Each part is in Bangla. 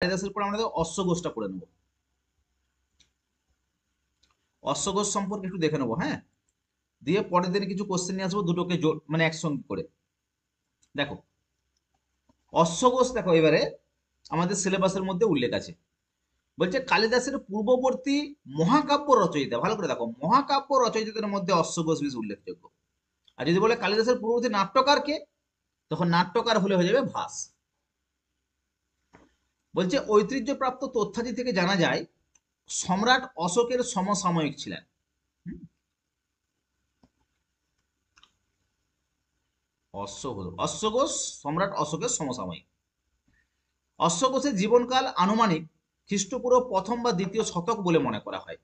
কালিদাসের পর আমরা অশ্বঘোষটা পড়ে নেব। অশ্বঘোষ সম্পর্কে একটু দেখে নেবো, হ্যাঁ, দিয়ে পরের দিন কিছু কোশ্চেন নিয়ে আসবো দুটোকে মানে একসঙ্গে করে। দেখো অশ্বঘোষ, দেখো এবারে আমাদের সিলেবাসের মধ্যে উল্লেখ আছে, বলছে কালিদাসের পূর্ববর্তী মহাকাব্য রচয়িতা, ভালো করে দেখো, মহাকাব্য রচয়িতাদের মধ্যে অশ্বঘোষ বেশ উল্লেখযোগ্য। আর যদি বলে কালিদাসের পূর্ববর্তী নাট্যকার কে, তখন নাট্যকার হলে হয়ে যাবে ভাস। বলছে ঐতিহ্যপ্রাপ্ত তথ্যাদি থেকে জানা যায় সম্রাট অশোকের সমসাময়িক ছিলেন। অশ্বঘোষ সম্রাট অশোকের সমসাময়িক। অশ্বঘোষের জীবনকাল আনুমানিক খ্রিস্টপূর্ব প্রথম বা দ্বিতীয় শতক বলে মনে করা হয়।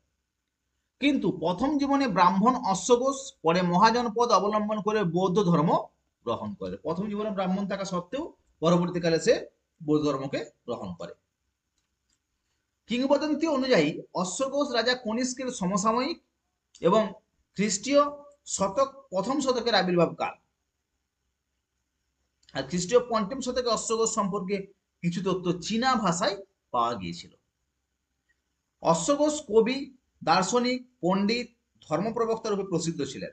কিন্তু প্রথম জীবনে ব্রাহ্মণ অশ্বঘোষ পরে মহাজন পদ অবলম্বন করে বৌদ্ধ ধর্ম গ্রহণ করে। প্রথম জীবনে ব্রাহ্মণ থাকা সত্ত্বেও পরবর্তীকালে সে বৌদ্ধ ধর্মকে গ্রহণ করে। কিংবদন্তি অনুযায়ী অশ্বঘোষ রাজা কনিষ্কের সমসাময়িক এবং খ্রিস্টীয় প্রথম শতকের আবির্ভাব কাল। আর খ্রিস্টীয় পঞ্চম শতকে অশ্বঘোষ সম্পর্কে কিছু তথ্য চীনা ভাষায় পাওয়া গিয়েছিল। অশ্বঘোষ কবি, দার্শনিক, পণ্ডিত, ধর্মপ্রবক্তা রূপে প্রসিদ্ধ ছিলেন।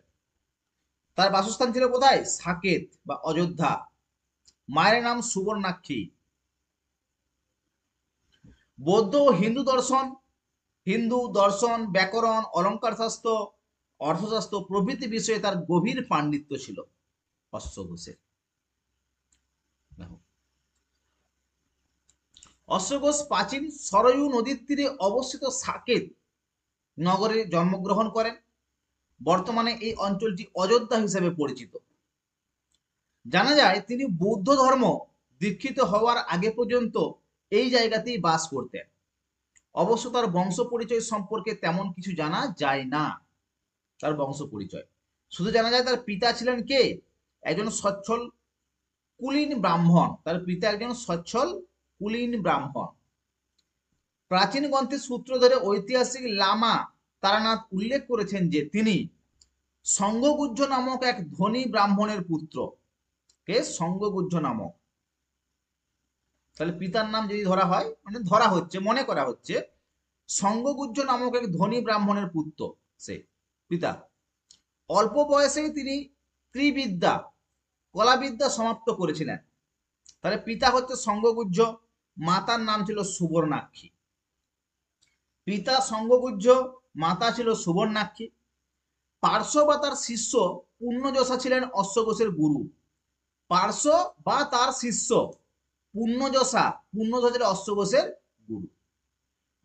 তার বাসস্থান ছিল কোথায়? সাকেত বা অযোধ্যা। মায়ের নাম সুবর্ণাক্ষী। বৌদ্ধ ও হিন্দু দর্শন, ব্যাকরণ, অলঙ্কার শাস্ত্র, অর্থশাস্ত্র প্রভৃতি বিষয়ে তার গভীর পাণ্ডিত্য ছিল অশ্বঘোষের। অশ্বঘোষ প্রাচীন সরয়ু নদীর তীরে অবস্থিত সাকেত নগরে জন্মগ্রহণ করেন। বর্তমানে এই অঞ্চলটি অযোধ্যা হিসেবে পরিচিত। জানা যায় তিনি বৌদ্ধ ধর্ম দীক্ষিত হওয়ার আগে পর্যন্ত এই জায়গাতেই বাস করতেন। অবশ্য তার বংশ পরিচয় সম্পর্কে তেমন কিছু জানা যায় না। তার বংশ পরিচয় শুধু জানা যায় তার পিতা ছিলেন কে? একজন সচ্ছল কুলীন ব্রাহ্মণ। তার পিতা একজন সচ্ছল কুলীন ব্রাহ্মণ। প্রাচীন গ্রন্থের সূত্র ধরে ঐতিহাসিক লামা তারানাথ উল্লেখ করেছেন যে তিনি সঙ্গগুজ্জ নামক এক ধনী ব্রাহ্মণের পুত্র। কে? সঙ্গগুজ্জ নামক। তাহলে পিতার নাম যদি ধরা হয়, মানে ধরা হচ্ছে, মনে করা হচ্ছে সঙ্গগুজ্জ নামক এক ধনী ব্রাহ্মণের পুত্র সে পিতা। অল্প বয়সেই তিনি ত্রিবিদ্যা, কলাবিদ্যা সমাপ্ত করেছিলেন। তাহলে পিতা হচ্ছে সঙ্গগুজ্জ, মাতার নাম ছিল সুবর্ণাক্ষী। পিতা সঙ্গগুজ্জ, মাতা ছিল সুবর্ণাক্ষী। পার্শ্ব বা তার শিষ্য পূর্ণযশা ছিলেন অশ্বঘোষের গুরু। পার্শ্ব বা তার শিষ্য পূর্ণযশা ছিল অশ্বঘোষের গুরু।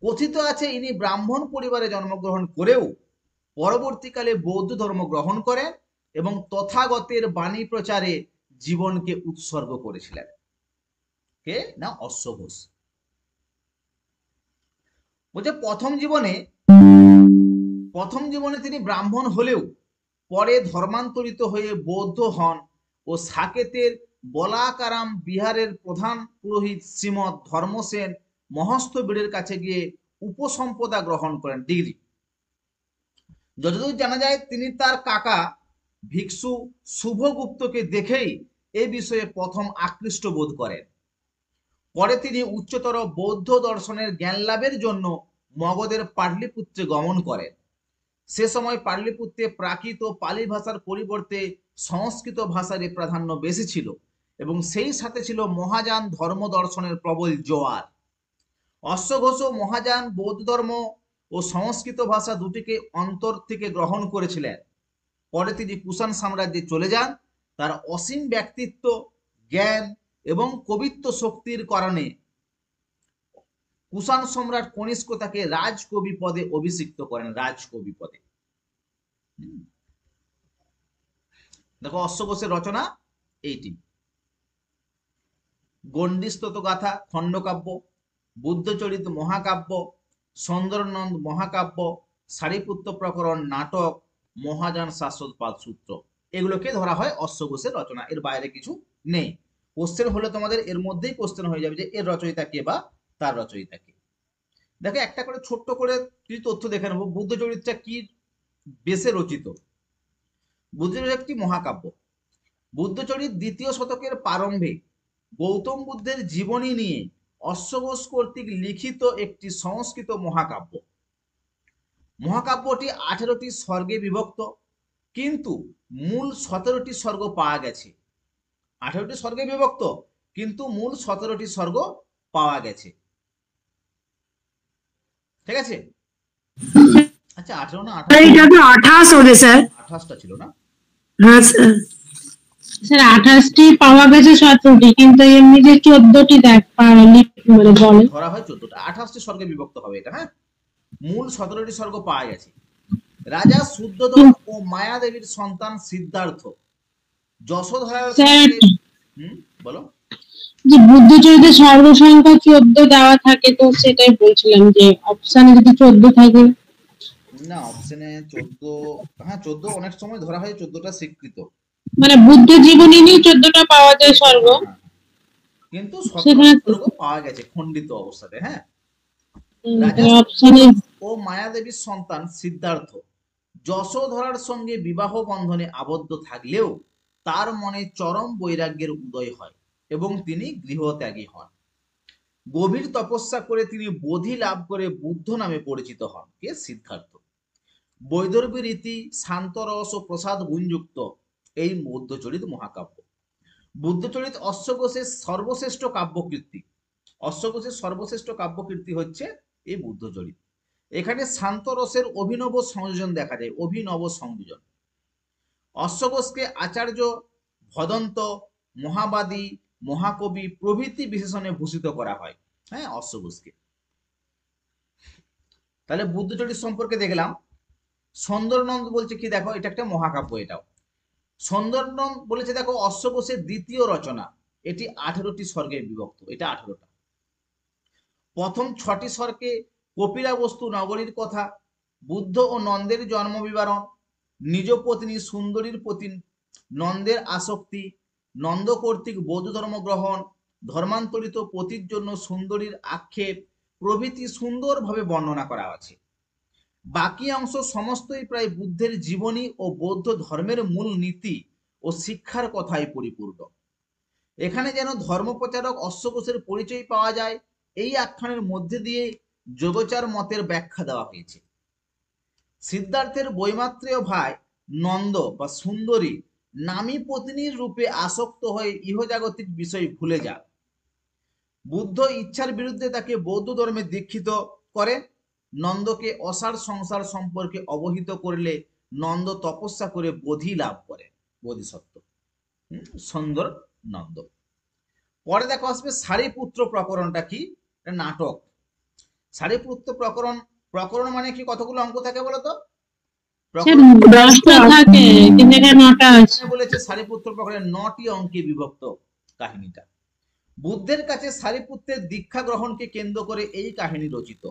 কথিত আছে ইনি ব্রাহ্মণ পরিবারে জন্মগ্রহণ করেও পরবর্তীকালে বৌদ্ধ ধর্ম গ্রহণ করেন এবং তথাগতের বাণী প্রচারে জীবনকে উৎসর্গ করেছিলেন। কে? না, অশ্বঘোষ। বলছে প্রথম জীবনে তিনি ব্রাহ্মণ হলেও পরে ধর্মান্তরিত হয়ে বৌদ্ধ হন ও সাকেতের বলাকারাম বিহারের প্রধান পুরোহিত শ্রীমৎ ধর্মসেন মহস্তবীরের কাছে গিয়ে উপসম্পদা গ্রহণ করেন, ডিগ্রি। যতদূর জানা যায় তিনি তার কাকা ভিক্ষু শুভগুপ্তকে দেখেই এ বিষয়ে প্রথম আকৃষ্ট বোধ করেন। পরে তিনি উচ্চতর বৌদ্ধ দর্শনের জ্ঞান লাভের জন্য মগধের পাটলিপুত্রে গমন করেন। সে সময় পাটলিপুত্রে প্রাকৃত পালি ভাষার পরিবর্তে সংস্কৃত ভাষারই প্রাধান্য বেশি ছিল এবং সেই সাথে ছিল মহাযান ধর্ম দর্শনের প্রবল জোয়ার। অশ্বঘোষ ও মহাযান বৌদ্ধ ধর্ম ও সংস্কৃত ভাষা দুটিকে অন্তর থেকে গ্রহণ করেছিলেন। পরে তিনি কুষাণ সাম্রাজ্যে চলে যান। তার অসীম ব্যক্তিত্ব, জ্ঞান এবং কবিত্ব শক্তির কারণে কুষাণ সম্রাট কনিষ্ক তাকে রাজকবি পদে অভিষিক্ত করেন। রাজকবি পদে। দেখো অশ্বঘোষের রচনা এইটি: গণ্ডিস্তোত গাথা খণ্ডকাব্য, বুদ্ধচরিত মহাকাব্য, সুন্দরনন্দ মহাকাব্য, সারিপুত্র প্রকরণ নাটক, মহাযান শাশ্বতপাদ সূত্র, এগুলোকে ধরা হয় অশ্বঘোষের রচনা। এর বাইরে কিছু নেই। কোশ্চেন হলে তোমাদের এর মধ্যেই কোশ্চেন হয়ে যাবে যে এর রচয়িতা কে বা তার রচয়িতা কে। দেখো একটা করে ছোট্ট করে কিছু তথ্য দেখে নেবো। বুদ্ধচরিতটা কি বেশে রচিত? বুদ্ধচরিত একটি মহাকাব্য। বুদ্ধচরিত দ্বিতীয় শতকের প্রারম্ভে গৌতম বুদ্ধের জীবনী নিয়ে অশ্বঘোষ কর্তৃক লিখিত একটি সংস্কৃত মহাকাব্য। মহাকাব্যটি 18টি স্বর্গে বিভক্ত, কিন্তু মূল 17টি স্বর্গ পাওয়া গেছে। 18টি স্বর্গে বিভক্ত, কিন্তু মূল 17টি স্বর্গ পাওয়া গেছে। ঠিক আছে। আচ্ছা 18 না 28 হবে স্যার। 28টা ছিল না? হ্যাঁ স্যার। স্যার 28টি পাওয়া গেছে, 17টি, কিন্তু এমনি যে 14টি ধরা হয় 14টা, 28টি স্বর্গে বিভক্ত হবে এটা। হ্যাঁ, মূল 17টি স্বর্গ পাওয়া গেছে। রাজা শুদ্ধোধন ও মায়াদেবীর সন্তান সিদ্ধার্থ যশোধরার সঙ্গে বলো যে বুদ্ধ চরিত্রে সর্বসংখ্যা 14 দেওয়া থাকে, তো সেটাই বলছিলাম যে অপশনে যদি 14 থাকে। না, অপশনে 14, হ্যাঁ 14 অনেক সময় ধরা হয় 14টা স্বীকৃত, মানে বুদ্ধ জীবনী নিয়ে 14টা পাওয়া যায় স্বর্গ, কিন্তু 17টা স্বর্গ পাওয়া গেছে খণ্ডিত অবস্থাতে। হ্যাঁ, রাজা ও মায়াদেবীর সন্তান সিদ্ধার্থ যশোধরার সঙ্গে বিবাহ বন্ধনে আবদ্ধ থাকলেও তার মনে চরম বৈরাগ্যের উদয় হয় এবং তিনি গৃহত্যাগী হন। গভীর তপস্যা করে তিনি বোধি লাভ করে বুদ্ধ নামে পরিচিত হন। কে? সিদ্ধার্থ। বৈদর্ভী রীতি, শান্তরস ও প্রসাদ গুণযুক্ত এই বুদ্ধচরিত মহাকাব্য। বুদ্ধচরিত অশ্বঘোষের সর্বশ্রেষ্ঠ কাব্যকীর্তি। অশ্বঘোষের সর্বশ্রেষ্ঠ কাব্যকীর্তি হচ্ছে এই বুদ্ধচরিত। এখানে শান্তরসের অভিনব সংযোজন দেখা যায়, অভিনব সংযোজন। অশ্বঘোষকে আচার্য, ভদন্ত, মহাবাদী, মহাকবি প্রভৃতি বিশেষণে ভূষিত করা হয়। হ্যাঁ, অশ্বঘোষকে। তাহলে বুদ্ধচরিত সম্পর্কে দেখলাম। সুন্দরনন্দ বলছে কি, দেখো এটা একটা মহাকাব্য। এটাও সুন্দরনন্দ বলেছে, দেখো অশ্বঘোষের দ্বিতীয় রচনা, এটি 18টি স্বর্গে বিভক্ত। এটা 18টা। প্রথম 6টি স্বর্গে কপিলাবস্তু নগরীর কথা, বুদ্ধ ও নন্দের জন্ম বিবরণ, নিজ পত্নী সুন্দরীর প্রতি নন্দের আসক্তি, নন্দ কর্তৃক বৌদ্ধ ধর্ম গ্রহণ, ধর্মান্তরিত পতির জন্য সুন্দরীর আক্ষেপ প্রভৃতি সুন্দরভাবে বর্ণনা করা আছে। বাকি অংশ সমস্তই প্রায় বুদ্ধের জীবনী ও বৌদ্ধ ধর্মের মূল নীতি ও শিক্ষার কথায় পরিপূর্ণ। এখানে যেন ধর্মপ্রচারক অশ্বঘোষের পরিচয় পাওয়া যায়। এই আখ্যানের মধ্যে দিয়ে যোগচার মতের ব্যাখ্যা দেওয়া হয়েছে। সিদ্ধার্থের বৈমাত্রেয় ভাই নন্দ বা সুন্দরী নামী পত্নীর রূপে আসক্ত হয়ে ইহজাগতিক বিষয় ভুলে যান। বুদ্ধ ইচ্ছার বিরুদ্ধে তাকে বৌদ্ধ ধর্মে দীক্ষিত করে। নন্দকে অসার সংসার সম্পর্কে অবহিত করলে নন্দ তপস্যা করে বোধি লাভ করে, বোধিসত্ত্ব। সুন্দর নন্দ। পরে দেখো আসবে সারিপুত্র প্রকরণটা কি, নাটক। সারিপুত্র প্রকরণ, প্রকরণ মানে কি, কতগুলো অঙ্ক থাকে বলো তো? বলেছে সারিপুত্র প্রকরণে 9টি অঙ্কে বিভক্ত কাহিনীটা। বুদ্ধের কাছে সারিপুত্রের দীক্ষা গ্রহণকে কেন্দ্র করে এই কাহিনী রচিত।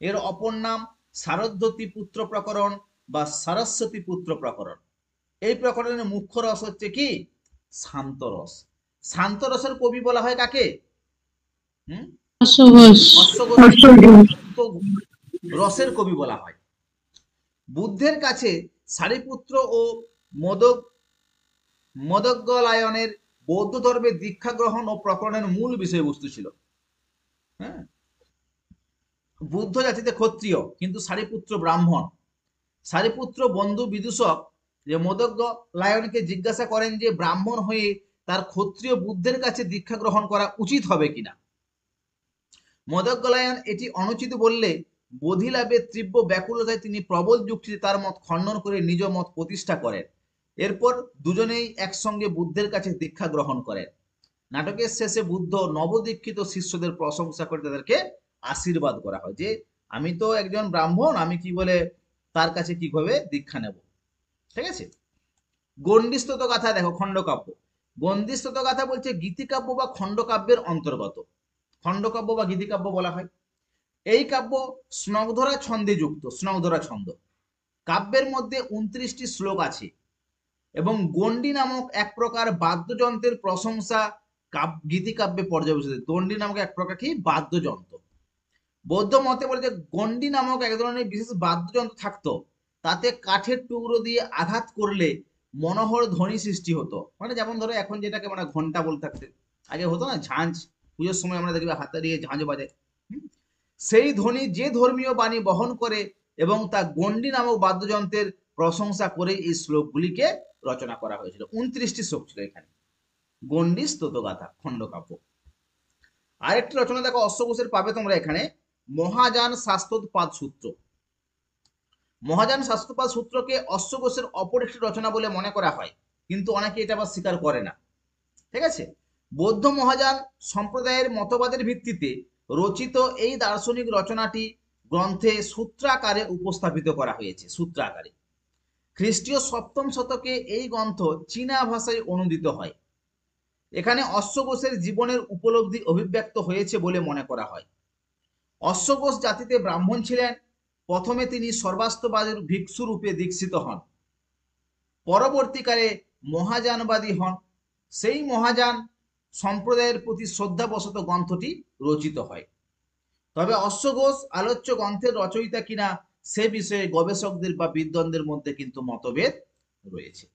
এর অপর নাম সারস্বতী পুত্র প্রকরণ বা সরস্বতী পুত্র প্রকরণ। এই প্রকরণের মুখ্য রস হচ্ছে কি? শান্তরস। শান্তরসের কবি বলা হয় কাকে? রসের কবি বলা হয়। বুদ্ধের কাছে সারিপুত্র ও মদগ্গলায়নের বৌদ্ধ ধর্মের দীক্ষা গ্রহণ ও প্রকরণের মূল বিষয়বস্তু ছিল। হ্যাঁ, বুদ্ধ জাতিতে ক্ষত্রিয়, কিন্তু সারিপুত্র ব্রাহ্মণ। সারিপুত্র বন্ধু বিদূষক যে মদগ্গলায়নকে জিজ্ঞাসা করেন যে ব্রাহ্মণ হয়ে তার ক্ষত্রিয় বুদ্ধের কাছে দীক্ষা গ্রহণ করা উচিত হবে কিনা। মদগ্গলায়ন এটি অনুচিত বললে বোধি লাভের তীব্র ব্যাকুলতায় তিনি প্রবল যুক্তিতে তার মত খণ্ডন করে নিজ মত প্রতিষ্ঠা করেন। এরপর দুজনেই একসঙ্গে বুদ্ধের কাছে দীক্ষা গ্রহণ করেন। নাটকের শেষে বুদ্ধ নবদীক্ষিত শিষ্যদের প্রশংসা করে তাদেরকে আশীর্বাদ করা হয় যে আমি তো একজন ব্রাহ্মণ, আমি কি বলে তার কাছে কিভাবে দীক্ষা নেব। ঠিক আছে। গণ্ডিস্তত গাথা দেখো, খণ্ডকাব্য। গণ্ডিস্তত গাথা বলছে গীতিকাব্য বা খণ্ডকাব্যের অন্তর্গত। খণ্ডকাব্য বা গীতিকাব্য বলা হয়। এই কাব্য স্নগ্ধরা ছন্দে যুক্ত। স্নগ্ধরা ছন্দ। কাব্যের মধ্যে 29টি শ্লোক আছে এবং গণ্ডি নামক এক প্রকার বাদ্যযন্ত্রের প্রশংসা গীতিকাব্যে পর্যবেসিত। গণ্ডি নামক এক প্রকার কি? বাদ্যযন্ত্র। বৌদ্ধ মতে বলে যে গণ্ডি নামক এক ধরনের বিশেষ বাদ্যযন্ত্র থাকতো, তাতে কাঠের টুকরো দিয়ে আঘাত করলে মনোহর ধ্বনি সৃষ্টি হতো। মানে যেমন ধরো এখন যেটাকে মানে ঘন্টা বলে থাকতে, আগে হতো না ঝাঁঝ, পুজোর সময় আমরা দেখবে হাতে দিয়ে ঝাঁঝ বাজে। সেই ধ্বনি যে ধর্মীয় বাণী বহন করে এবং তা গণ্ডি নামক বাদ্যযন্ত্রের প্রশংসা করে এই শ্লোকগুলিকে রচনা করা হয়েছিল। 29টি শ্লোক ছিল এখানে। গণ্ডি স্তোত্রগাথা খণ্ডকাব্য। আরেকটি রচনা দেখো অশ্বঘোষের পাবে তোমরা এখানে, মহাযান শাস্ত্রোৎপাদ সূত্র। মহাযান শাস্ত্রোৎপাদ সূত্রকে অশ্বঘোষের অপর একটি রচনা বলে মনে করা হয়, কিন্তু অনেকে এটা আবার স্বীকার করে না। ঠিক আছে, বৌদ্ধ মহাযান সম্প্রদায়ের মতবাদের ভিত্তিতে রচিত এই দার্শনিক রচনাটি গ্রন্থে সূত্রাকারে উপস্থাপিত করা হয়েছে। সূত্রাকারে খ্রিস্টীয় 7ম শতকে এই গ্রন্থ চীনা ভাষায় অনুদিত হয়। এখানে অশ্বঘোষের জীবনের উপলব্ধি অভিব্যক্ত হয়েছে বলে মনে করা হয়। অশ্বঘোষ জাতিতে ব্রাহ্মণ ছিলেন। প্রথমে তিনি সর্বাস্তবাদের ভিক্ষু রূপে দীক্ষিত হন, পরবর্তীকালে মহাযানবাদী হন। সেই মহাযান সম্প্রদায়ের প্রতি শ্রদ্ধাবশত গ্রন্থটি রচিত হয়। তবে অশ্বঘোষ আলোচ্য গ্রন্থের রচয়িতা কিনা সে বিষয়ে গবেষকদের বা বিদ্বানদের মধ্যে কিন্তু মতভেদ রয়েছে।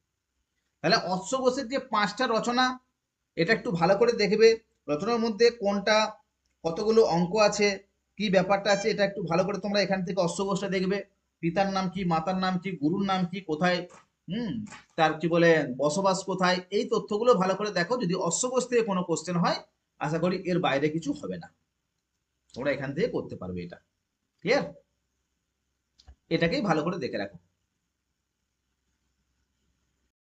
তাহলে অশ্বঘোষের যে 5টা রচনা, এটা একটু ভালো করে দেখবে। রচনার মধ্যে কোনটা কতগুলো অঙ্ক আছে, কি ব্যাপারটা আছে, এটা একটু ভালো করে তোমরা এখান থেকে অশ্বঘোষটা দেখবে। পিতার নাম কি, মাতার নাম কি, গুরুর নাম কি, কোথায় তার কি বলে বসবাস কোথায়, এই তথ্যগুলো ভালো করে দেখো। যদি অশ্বঘোষ থেকে কোনো কোশ্চেন হয়, আশা করি এর বাইরে কিছু হবে না, তোমরা এখান থেকে করতে পারবে। এটা ক্লিয়ার? এটাকেই ভালো করে দেখে রাখো।